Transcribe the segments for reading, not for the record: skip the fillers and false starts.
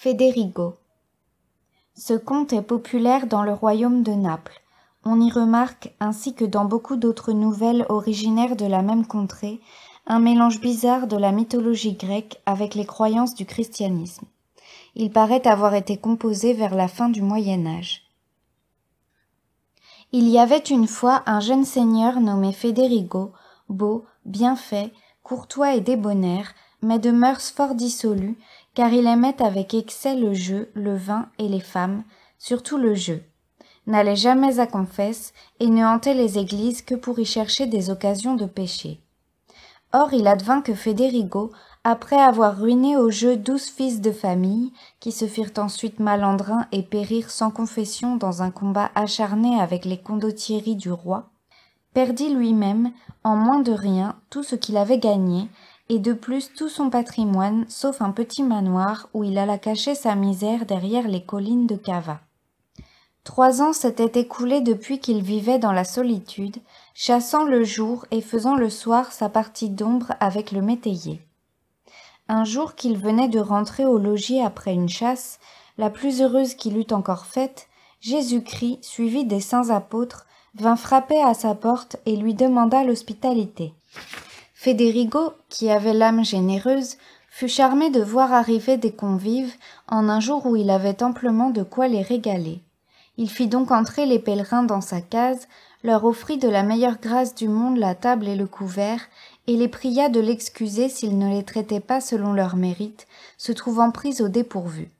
Federigo. Ce conte est populaire dans le royaume de Naples. On y remarque, ainsi que dans beaucoup d'autres nouvelles originaires de la même contrée, un mélange bizarre de la mythologie grecque avec les croyances du christianisme. Il paraît avoir été composé vers la fin du Moyen Âge. Il y avait une fois un jeune seigneur nommé Federigo, beau, bien fait, courtois et débonnaire, mais de mœurs fort dissolues, car il aimait avec excès le jeu, le vin et les femmes, surtout le jeu, n'allait jamais à confesse et ne hantait les églises que pour y chercher des occasions de pécher. Or il advint que Federigo, après avoir ruiné au jeu 12 fils de famille, qui se firent ensuite malandrins et périrent sans confession dans un combat acharné avec les condottieri du roi, perdit lui-même, en moins de rien, tout ce qu'il avait gagné, et de plus tout son patrimoine, sauf un petit manoir où il alla cacher sa misère derrière les collines de Cava. 3 ans s'étaient écoulés depuis qu'il vivait dans la solitude, chassant le jour et faisant le soir sa partie d'ombre avec le métayer. Un jour qu'il venait de rentrer au logis après une chasse, la plus heureuse qu'il eût encore faite, Jésus-Christ, suivi des saints apôtres, vint frapper à sa porte et lui demanda l'hospitalité. Federigo, qui avait l'âme généreuse, fut charmé de voir arriver des convives en un jour où il avait amplement de quoi les régaler. Il fit donc entrer les pèlerins dans sa case, leur offrit de la meilleure grâce du monde la table et le couvert, et les pria de l'excuser s'il ne les traitait pas selon leur mérite, se trouvant pris au dépourvu.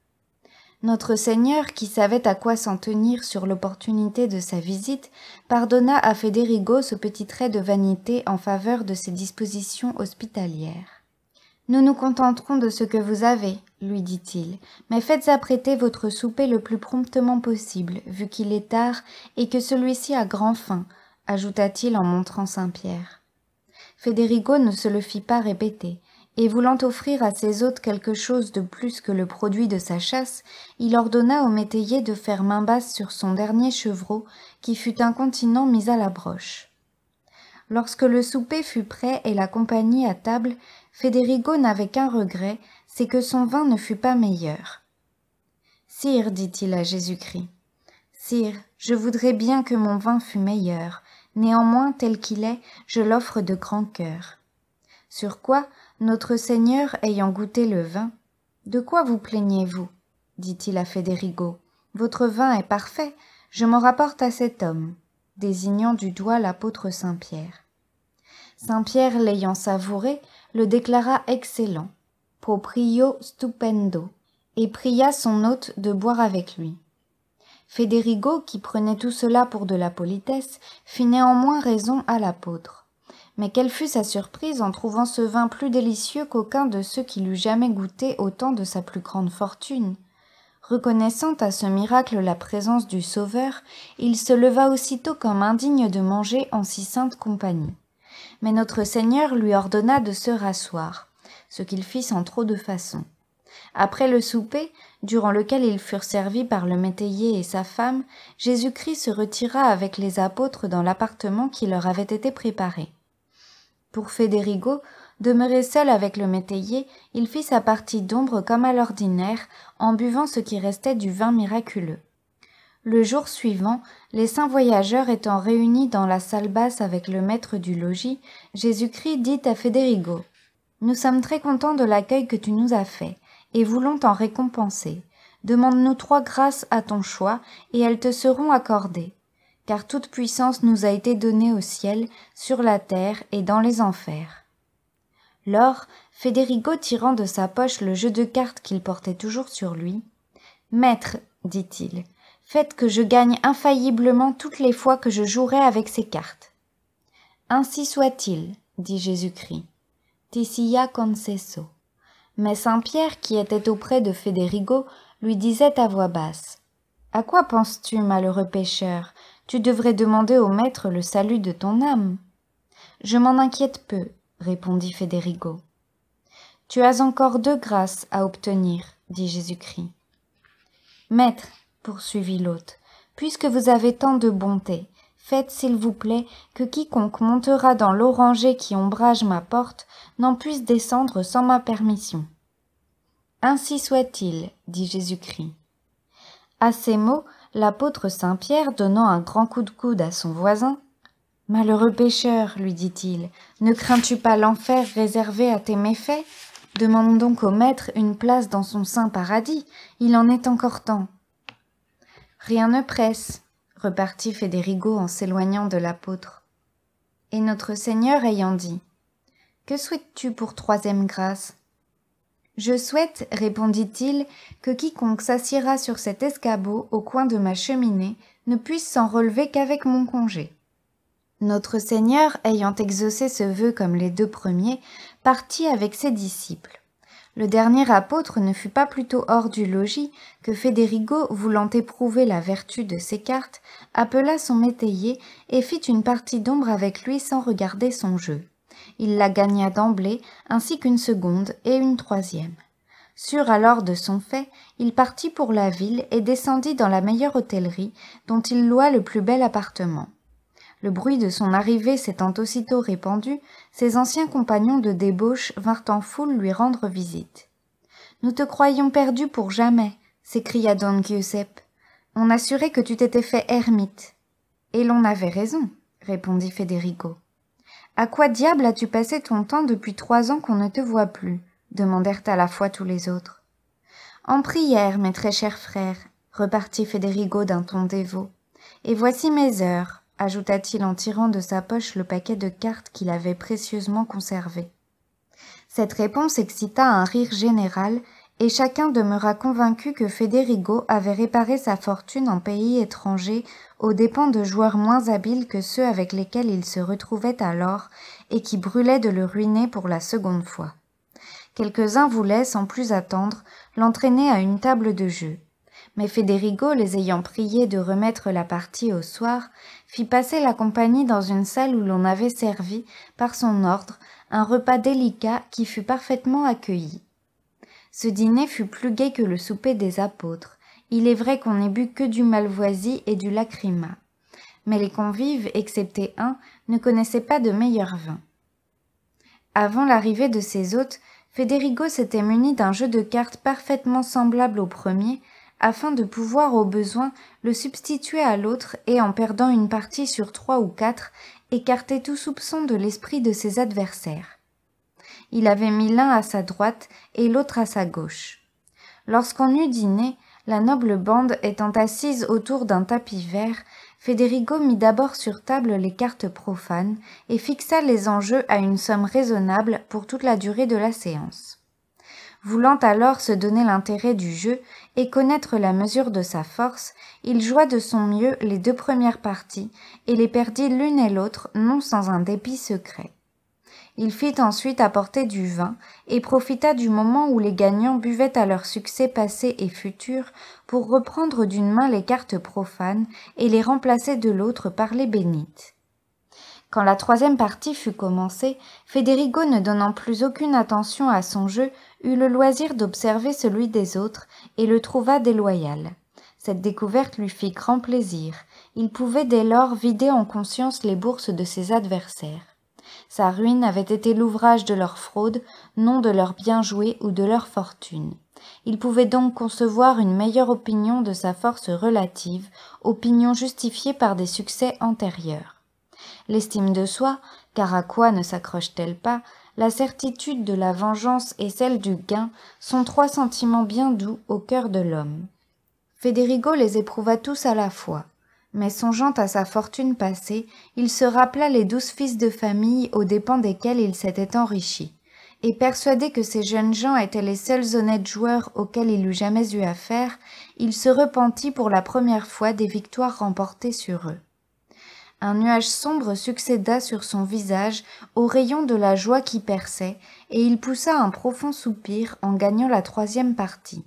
Notre Seigneur, qui savait à quoi s'en tenir sur l'opportunité de sa visite, pardonna à Federigo ce petit trait de vanité en faveur de ses dispositions hospitalières. « Nous nous contenterons de ce que vous avez, lui dit-il, mais faites apprêter votre souper le plus promptement possible, vu qu'il est tard et que celui-ci a grand faim, ajouta-t-il en montrant Saint-Pierre. Federigo ne se le fit pas répéter, et voulant offrir à ses hôtes quelque chose de plus que le produit de sa chasse, il ordonna au métayer de faire main basse sur son dernier chevreau, qui fut incontinent mis à la broche. Lorsque le souper fut prêt et la compagnie à table, Federigo n'avait qu'un regret, c'est que son vin ne fut pas meilleur. « Sire, dit-il à Jésus-Christ, « Sire, je voudrais bien que mon vin fût meilleur, néanmoins tel qu'il est, je l'offre de grand cœur. » Sur quoi, notre Seigneur ayant goûté le vin, « De quoi vous plaignez-vous » dit-il à Federigo. « Votre vin est parfait, je m'en rapporte à cet homme. » désignant du doigt l'apôtre Saint-Pierre. Saint-Pierre, l'ayant savouré, le déclara excellent, proprio stupendo, et pria son hôte de boire avec lui. Federigo, qui prenait tout cela pour de la politesse, fit néanmoins raison à l'apôtre. Mais quelle fut sa surprise en trouvant ce vin plus délicieux qu'aucun de ceux qu'il eût jamais goûté au temps de sa plus grande fortune. Reconnaissant à ce miracle la présence du Sauveur, il se leva aussitôt comme indigne de manger en si sainte compagnie. Mais notre Seigneur lui ordonna de se rasseoir, ce qu'il fit sans trop de façon. Après le souper, durant lequel ils furent servis par le métayer et sa femme, Jésus-Christ se retira avec les apôtres dans l'appartement qui leur avait été préparé. Pour Federigo, demeuré seul avec le métayer, il fit sa partie d'ombre comme à l'ordinaire, en buvant ce qui restait du vin miraculeux. Le jour suivant, les saints voyageurs étant réunis dans la salle basse avec le maître du logis, Jésus-Christ dit à Federigo : « Nous sommes très contents de l'accueil que tu nous as fait, et voulons t'en récompenser. Demande-nous 3 grâces à ton choix, et elles te seront accordées. Car toute puissance nous a été donnée au ciel, sur la terre et dans les enfers. » Lors, Federigo tirant de sa poche le jeu de cartes qu'il portait toujours sur lui, « Maître, dit-il, faites que je gagne infailliblement toutes les fois que je jouerai avec ces cartes. »« Ainsi soit-il, dit Jésus-Christ, ti sia concesso. » Mais Saint-Pierre, qui était auprès de Federigo, lui disait à voix basse, « À quoi penses-tu, malheureux pécheur ? Tu devrais demander au maître le salut de ton âme. »« Je m'en inquiète peu, répondit Federigo. « Tu as encore 2 grâces à obtenir, dit Jésus-Christ. »« Maître, poursuivit l'hôte, puisque vous avez tant de bonté, faites, s'il vous plaît, que quiconque montera dans l'oranger qui ombrage ma porte n'en puisse descendre sans ma permission. » « Ainsi soit-il, dit Jésus-Christ. À ces mots, l'apôtre Saint-Pierre, donnant un grand coup de coude à son voisin, « Malheureux pécheur, lui dit-il, ne crains-tu pas l'enfer réservé à tes méfaits? Demande donc au Maître une place dans son saint paradis, il en est encore temps. » Rien ne presse, repartit Fédérigo en s'éloignant de l'apôtre. Et notre Seigneur ayant dit, « Que souhaites-tu pour troisième grâce ?» « Je souhaite, répondit-il, que quiconque s'assiera sur cet escabeau au coin de ma cheminée ne puisse s'en relever qu'avec mon congé. » Notre Seigneur, ayant exaucé ce vœu comme les 2 premiers, partit avec ses disciples. Le dernier apôtre ne fut pas plutôt hors du logis que Fédérigo, voulant éprouver la vertu de ses cartes, appela son métayer et fit une partie d'ombre avec lui sans regarder son jeu. Il la gagna d'emblée, ainsi qu'une seconde et une troisième. Sûr alors de son fait, il partit pour la ville et descendit dans la meilleure hôtellerie, dont il loua le plus bel appartement. Le bruit de son arrivée s'étant aussitôt répandu, ses anciens compagnons de débauche vinrent en foule lui rendre visite. « Nous te croyions perdu pour jamais, » s'écria Don Giuseppe. « On assurait que tu t'étais fait ermite. »« Et l'on avait raison, » répondit Fédérigo. « À quoi diable as-tu passé ton temps depuis 3 ans qu'on ne te voit plus ?» demandèrent à la fois tous les autres. « En prière, mes très chers frères, » repartit Fédérigo d'un ton dévot. « Et voici mes heures, » ajouta-t-il en tirant de sa poche le paquet de cartes qu'il avait précieusement conservé. Cette réponse excita un rire général, et chacun demeura convaincu que Fédérigo avait réparé sa fortune en pays étranger aux dépens de joueurs moins habiles que ceux avec lesquels il se retrouvait alors et qui brûlaient de le ruiner pour la seconde fois. Quelques-uns voulaient, sans plus attendre, l'entraîner à une table de jeu. Mais Fédérigo, les ayant priés de remettre la partie au soir, fit passer la compagnie dans une salle où l'on avait servi, par son ordre, un repas délicat qui fut parfaitement accueilli. Ce dîner fut plus gai que le souper des apôtres. Il est vrai qu'on n'ait bu que du malvoisie et du lacryma. Mais les convives, excepté un, ne connaissaient pas de meilleur vin. Avant l'arrivée de ses hôtes, Fédérigo s'était muni d'un jeu de cartes parfaitement semblable au premier, afin de pouvoir au besoin le substituer à l'autre et, en perdant une partie sur 3 ou 4, écarter tout soupçon de l'esprit de ses adversaires. Il avait mis l'un à sa droite et l'autre à sa gauche. Lorsqu'on eut dîné, la noble bande étant assise autour d'un tapis vert, Fédérigo mit d'abord sur table les cartes profanes et fixa les enjeux à une somme raisonnable pour toute la durée de la séance. Voulant alors se donner l'intérêt du jeu et connaître la mesure de sa force, il joua de son mieux les 2 premières parties et les perdit l'une et l'autre non sans un dépit secret. Il fit ensuite apporter du vin et profita du moment où les gagnants buvaient à leur succès passé et futur pour reprendre d'une main les cartes profanes et les remplacer de l'autre par les bénites. Quand la 3e partie fut commencée, Fédérigo, ne donnant plus aucune attention à son jeu, eut le loisir d'observer celui des autres et le trouva déloyal. Cette découverte lui fit grand plaisir. Il pouvait dès lors vider en conscience les bourses de ses adversaires. Sa ruine avait été l'ouvrage de leur fraude, non de leur bien joué ou de leur fortune. Il pouvait donc concevoir une meilleure opinion de sa force relative, opinion justifiée par des succès antérieurs. L'estime de soi, car à quoi ne s'accroche-t-elle pas, la certitude de la vengeance et celle du gain sont 3 sentiments bien doux au cœur de l'homme. Fédérigo les éprouva tous à la fois. Mais songeant à sa fortune passée, il se rappela les 12 fils de famille aux dépens desquels il s'était enrichi, et persuadé que ces jeunes gens étaient les seuls honnêtes joueurs auxquels il eût jamais eu affaire, il se repentit pour la première fois des victoires remportées sur eux. Un nuage sombre succéda sur son visage aux rayons de la joie qui perçait, et il poussa un profond soupir en gagnant la 3e partie.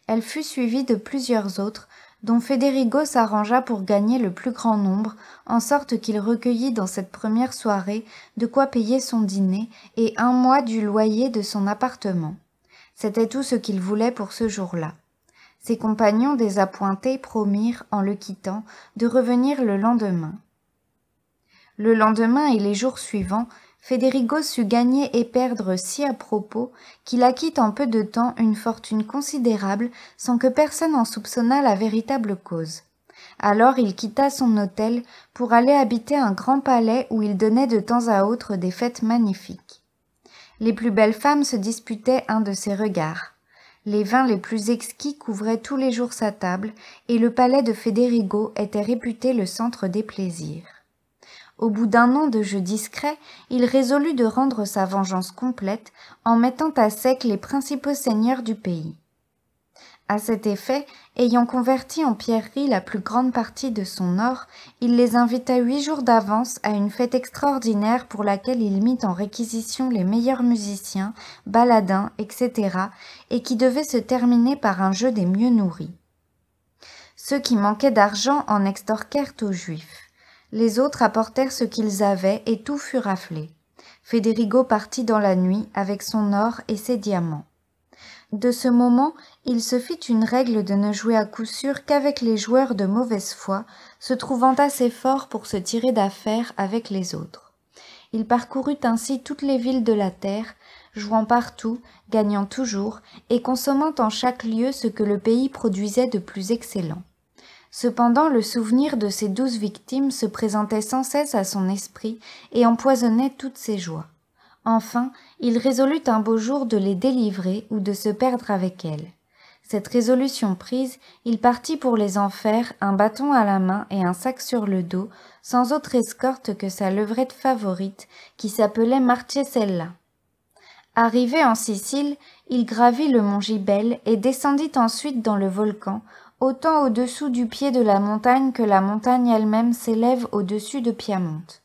Elle fut suivie de plusieurs autres, dont Fédérigo s'arrangea pour gagner le plus grand nombre, en sorte qu'il recueillit dans cette première soirée de quoi payer son dîner et 1 mois du loyer de son appartement. C'était tout ce qu'il voulait pour ce jour-là. Ses compagnons désappointés promirent, en le quittant, de revenir le lendemain. Le lendemain et les jours suivants, Federigo sut gagner et perdre si à propos qu'il acquit en peu de temps une fortune considérable sans que personne en soupçonnât la véritable cause. Alors il quitta son hôtel pour aller habiter un grand palais où il donnait de temps à autre des fêtes magnifiques. Les plus belles femmes se disputaient un de ses regards. Les vins les plus exquis couvraient tous les jours sa table, et le palais de Federigo était réputé le centre des plaisirs. Au bout d'un an de jeu discret, il résolut de rendre sa vengeance complète en mettant à sec les principaux seigneurs du pays. À cet effet, ayant converti en pierreries la plus grande partie de son or, il les invita 8 jours d'avance à une fête extraordinaire pour laquelle il mit en réquisition les meilleurs musiciens, baladins, etc., et qui devait se terminer par un jeu des mieux nourris. Ceux qui manquaient d'argent en extorquèrent aux Juifs. Les autres apportèrent ce qu'ils avaient et tout fut raflé. Federigo partit dans la nuit avec son or et ses diamants. De ce moment, il se fit une règle de ne jouer à coup sûr qu'avec les joueurs de mauvaise foi, se trouvant assez forts pour se tirer d'affaire avec les autres. Il parcourut ainsi toutes les villes de la terre, jouant partout, gagnant toujours, et consommant en chaque lieu ce que le pays produisait de plus excellent. Cependant, le souvenir de ses 12 victimes se présentait sans cesse à son esprit et empoisonnait toutes ses joies. Enfin, il résolut un beau jour de les délivrer ou de se perdre avec elles. Cette résolution prise, il partit pour les enfers, un bâton à la main et un sac sur le dos, sans autre escorte que sa levrette favorite, qui s'appelait Marchesella. Arrivé en Sicile, il gravit le mont Gibel et descendit ensuite dans le volcan, autant au-dessous du pied de la montagne que la montagne elle-même s'élève au-dessus de Piamonte.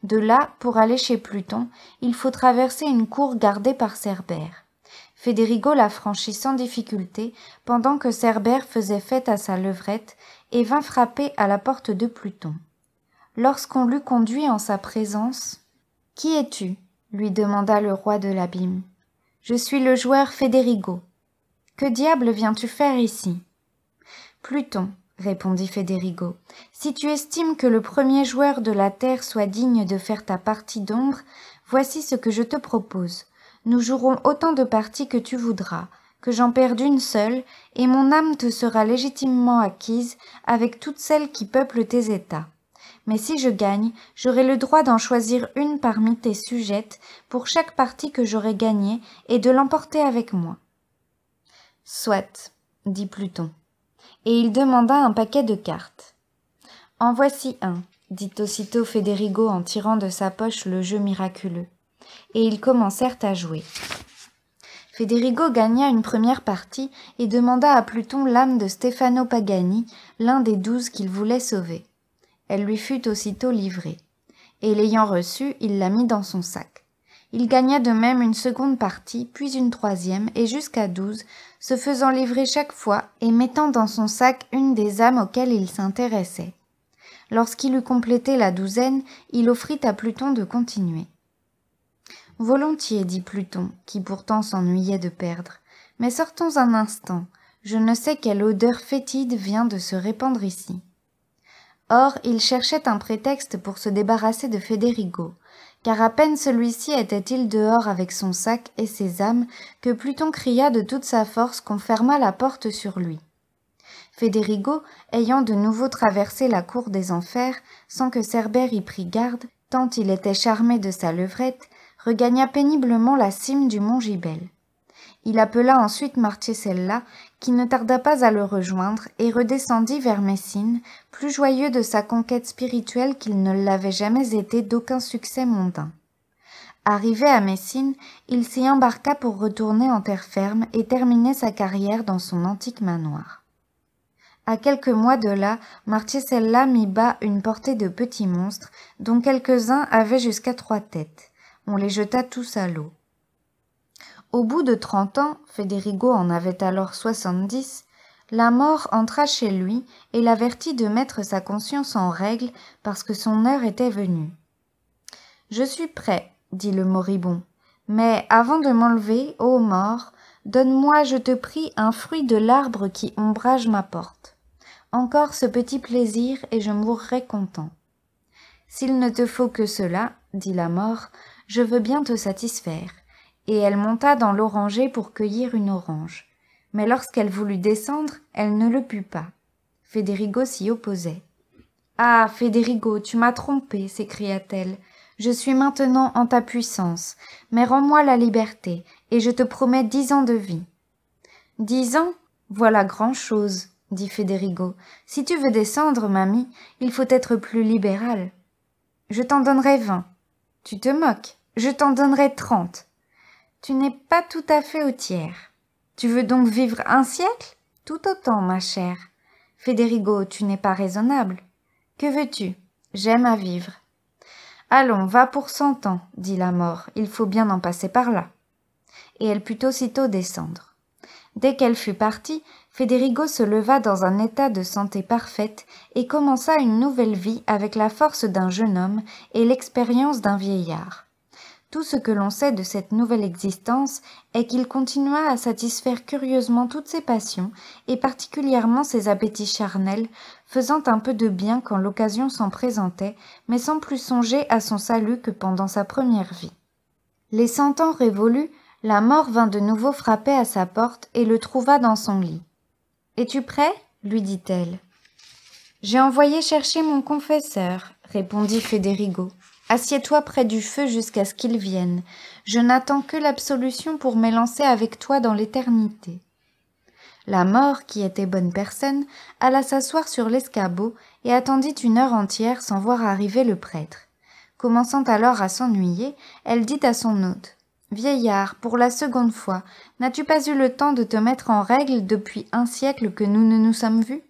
De là, pour aller chez Pluton, il faut traverser une cour gardée par Cerbère. Federigo la franchit sans difficulté, pendant que Cerbère faisait fête à sa levrette, et vint frapper à la porte de Pluton. Lorsqu'on l'eut conduit en sa présence, « Qui es-tu » lui demanda le roi de l'abîme. « Je suis le joueur Federigo. Que diable viens-tu faire ici ?»« Pluton, » répondit Federigo, « si tu estimes que le premier joueur de la terre soit digne de faire ta partie d'ombre, voici ce que je te propose. Nous jouerons autant de parties que tu voudras, que j'en perde une seule, et mon âme te sera légitimement acquise avec toutes celles qui peuplent tes états. Mais si je gagne, j'aurai le droit d'en choisir une parmi tes sujettes pour chaque partie que j'aurai gagnée et de l'emporter avec moi. »« Soit, » dit Pluton, et il demanda un paquet de cartes. « En voici un, » dit aussitôt Federigo en tirant de sa poche le jeu miraculeux, et ils commencèrent à jouer. Federigo gagna une première partie et demanda à Pluton l'âme de Stefano Pagani, l'un des 12 qu'il voulait sauver. Elle lui fut aussitôt livrée, et l'ayant reçue, il la mit dans son sac. Il gagna de même une seconde partie, puis une troisième, et jusqu'à 12, se faisant livrer chaque fois et mettant dans son sac une des âmes auxquelles il s'intéressait. Lorsqu'il eut complété la 12e, il offrit à Pluton de continuer. « Volontiers, dit Pluton, qui pourtant s'ennuyait de perdre, mais sortons un instant, je ne sais quelle odeur fétide vient de se répandre ici. » Or, il cherchait un prétexte pour se débarrasser de Federigo, car à peine celui-ci était-il dehors avec son sac et ses âmes que Pluton cria de toute sa force qu'on fermât la porte sur lui. Federigo, ayant de nouveau traversé la cour des enfers, sans que Cerbère y prît garde, tant il était charmé de sa levrette, regagna péniblement la cime du mont Gibel. Il appela ensuite Marchesella, qui ne tarda pas à le rejoindre, et redescendit vers Messine, plus joyeux de sa conquête spirituelle qu'il ne l'avait jamais été d'aucun succès mondain. Arrivé à Messine, il s'y embarqua pour retourner en terre ferme et terminer sa carrière dans son antique manoir. À quelques mois de là, Marchesella mit bas une portée de petits monstres, dont quelques-uns avaient jusqu'à 3 têtes. On les jeta tous à l'eau. Au bout de 30 ans, Federigo en avait alors 70, la mort entra chez lui et l'avertit de mettre sa conscience en règle parce que son heure était venue. « Je suis prêt, » dit le moribond, « mais avant de m'enlever, ô mort, donne-moi, je te prie, un fruit de l'arbre qui ombrage ma porte. Encore ce petit plaisir et je mourrai content. »« S'il ne te faut que cela, dit la mort, je veux bien te satisfaire. » Et elle monta dans l'oranger pour cueillir une orange. Mais lorsqu'elle voulut descendre, elle ne le put pas. Federigo s'y opposait. « Ah, Federigo, tu m'as trompée, s'écria-t-elle. Je suis maintenant en ta puissance, mais rends-moi la liberté, et je te promets 10 ans de vie. »« 10 ans? Voilà grand-chose, dit Federigo. Si tu veux descendre, mamie, il faut être plus libéral. Je t'en donnerai 20. Tu te moques, je t'en donnerai 30. Tu n'es pas tout à fait au tiers. Tu veux donc vivre 1 siècle? Tout autant, ma chère. Federigo, tu n'es pas raisonnable. Que veux-tu? J'aime à vivre. Allons, va pour 100 ans, dit la mort, il faut bien en passer par là. Et elle put aussitôt descendre. Dès qu'elle fut partie, Federigo se leva dans un état de santé parfaite et commença une nouvelle vie avec la force d'un jeune homme et l'expérience d'un vieillard. Tout ce que l'on sait de cette nouvelle existence est qu'il continua à satisfaire curieusement toutes ses passions, et particulièrement ses appétits charnels, faisant un peu de bien quand l'occasion s'en présentait, mais sans plus songer à son salut que pendant sa première vie. Les 100 ans révolus, la mort vint de nouveau frapper à sa porte et le trouva dans son lit. « Es-tu prêt ?» lui dit-elle. « J'ai envoyé chercher mon confesseur, » répondit Federigo. « Assieds-toi près du feu jusqu'à ce qu'il vienne. Je n'attends que l'absolution pour m'élancer avec toi dans l'éternité. » La mort, qui était bonne personne, alla s'asseoir sur l'escabeau et attendit 1 heure entière sans voir arriver le prêtre. Commençant alors à s'ennuyer, elle dit à son hôte: « Vieillard, pour la 2e fois, n'as-tu pas eu le temps de te mettre en règle depuis 1 siècle que nous ne nous sommes vus ?»«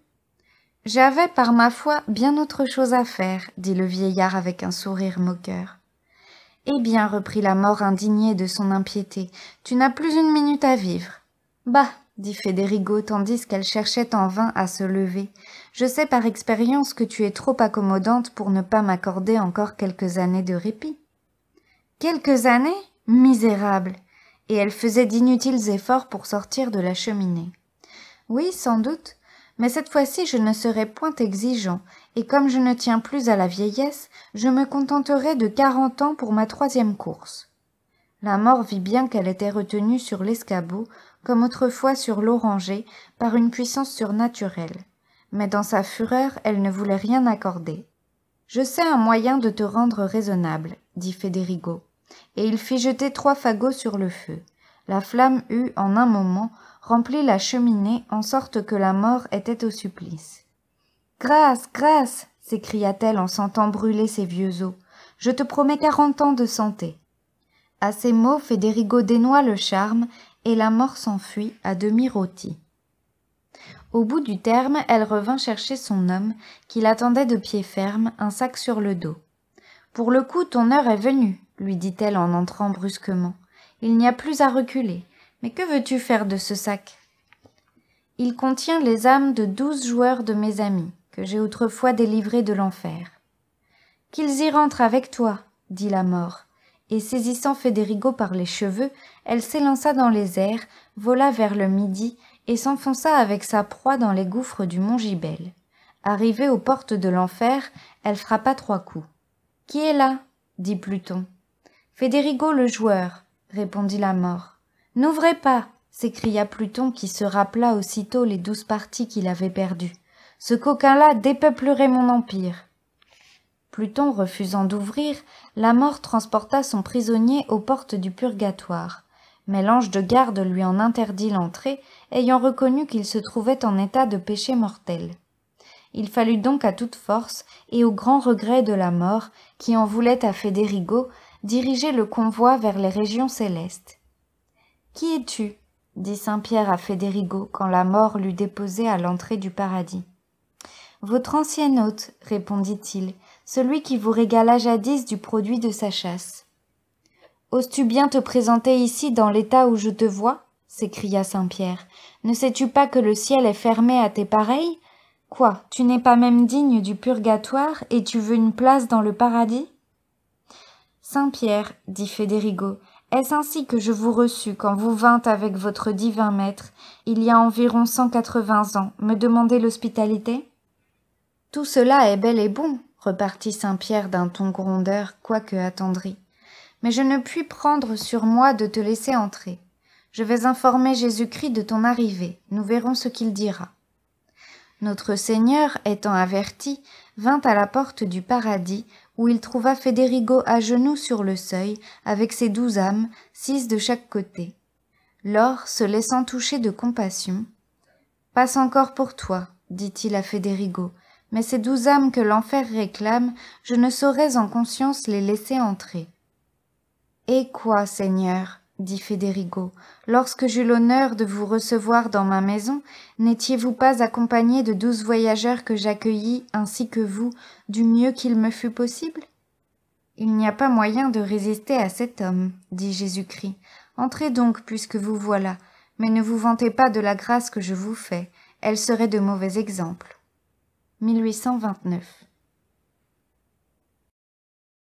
J'avais, par ma foi, bien autre chose à faire, » dit le vieillard avec un sourire moqueur. « Eh bien, reprit la mort indignée de son impiété, tu n'as plus 1 minute à vivre. »« Bah, dit Federigo tandis qu'elle cherchait en vain à se lever, je sais par expérience que tu es trop accommodante pour ne pas m'accorder encore quelques années de répit. »« Quelques années ? Misérable !» Et elle faisait d'inutiles efforts pour sortir de la cheminée. « Oui, sans doute. Mais cette fois-ci je ne serai point exigeant, et comme je ne tiens plus à la vieillesse, je me contenterai de 40 ans pour ma 3e course. » La mort vit bien qu'elle était retenue sur l'escabeau, comme autrefois sur l'oranger, par une puissance surnaturelle. Mais dans sa fureur, elle ne voulait rien accorder. « Je sais un moyen de te rendre raisonnable, » dit Federigo, et il fit jeter 3 fagots sur le feu. La flamme eut, en un moment, rempli la cheminée en sorte que la mort était au supplice. « Grâce, grâce !» s'écria-t-elle en sentant brûler ses vieux os. « Je te promets 40 ans de santé. » À ces mots, Federigo dénoua le charme, et la mort s'enfuit à demi rôtie. Au bout du terme, elle revint chercher son homme, qui l'attendait de pied ferme, un sac sur le dos. « Pour le coup, ton heure est venue, » lui dit-elle en entrant brusquement. « Il n'y a plus à reculer. Mais que veux-tu faire de ce sac ? » « Il contient les âmes de 12 joueurs de mes amis, que j'ai autrefois délivrés de l'enfer. »« Qu'ils y rentrent avec toi, » dit la mort, et saisissant Federigo par les cheveux, elle s'élança dans les airs, vola vers le midi et s'enfonça avec sa proie dans les gouffres du mont Gibel. Arrivée aux portes de l'enfer, elle frappa 3 coups. « Qui est là ?» dit Pluton. « Federigo le joueur, » répondit la mort. « N'ouvrez pas !» s'écria Pluton qui se rappela aussitôt les 12 parties qu'il avait perdues. « Ce coquin-là dépeuplerait mon empire. » Pluton refusant d'ouvrir, la mort transporta son prisonnier aux portes du purgatoire. Mais l'ange de garde lui en interdit l'entrée, ayant reconnu qu'il se trouvait en état de péché mortel. Il fallut donc à toute force, et au grand regret de la mort, qui en voulait à Federigo, diriger le convoi vers les régions célestes. « Qui es-tu » dit Saint-Pierre à Federigo quand la mort l'eut déposé à l'entrée du paradis. « Votre ancien hôte, répondit-il, celui qui vous régala jadis du produit de sa chasse. »« Oses-tu bien te présenter ici dans l'état où je te vois ?» s'écria Saint-Pierre. « Ne sais-tu pas que le ciel est fermé à tes pareils ? Quoi, tu n'es pas même digne du purgatoire et tu veux une place dans le paradis ?»« Saint-Pierre, dit Federigo, est-ce ainsi que je vous reçus quand vous vîntes avec votre divin maître, il y a environ 180 ans, me demander l'hospitalité ? » « Tout cela est bel et bon, » repartit Saint-Pierre d'un ton grondeur, quoique attendri. « mais je ne puis prendre sur moi de te laisser entrer. Je vais informer Jésus-Christ de ton arrivée, nous verrons ce qu'il dira. » Notre Seigneur, étant averti, vint à la porte du paradis, où il trouva Federigo à genoux sur le seuil, avec ses 12 âmes, 6 de chaque côté. Lors, se laissant toucher de compassion, « Passe encore pour toi, dit-il à Federigo, mais ces 12 âmes que l'enfer réclame, je ne saurais en conscience les laisser entrer. »« Et quoi, Seigneur ?» dit Federigo, « lorsque j'eus l'honneur de vous recevoir dans ma maison, n'étiez-vous pas accompagné de 12 voyageurs que j'accueillis, ainsi que vous, du mieux qu'il me fut possible ?»« Il n'y a pas moyen de résister à cet homme, dit Jésus-Christ. Entrez donc puisque vous voilà, mais ne vous vantez pas de la grâce que je vous fais, elle serait de mauvais exemple. » 1829.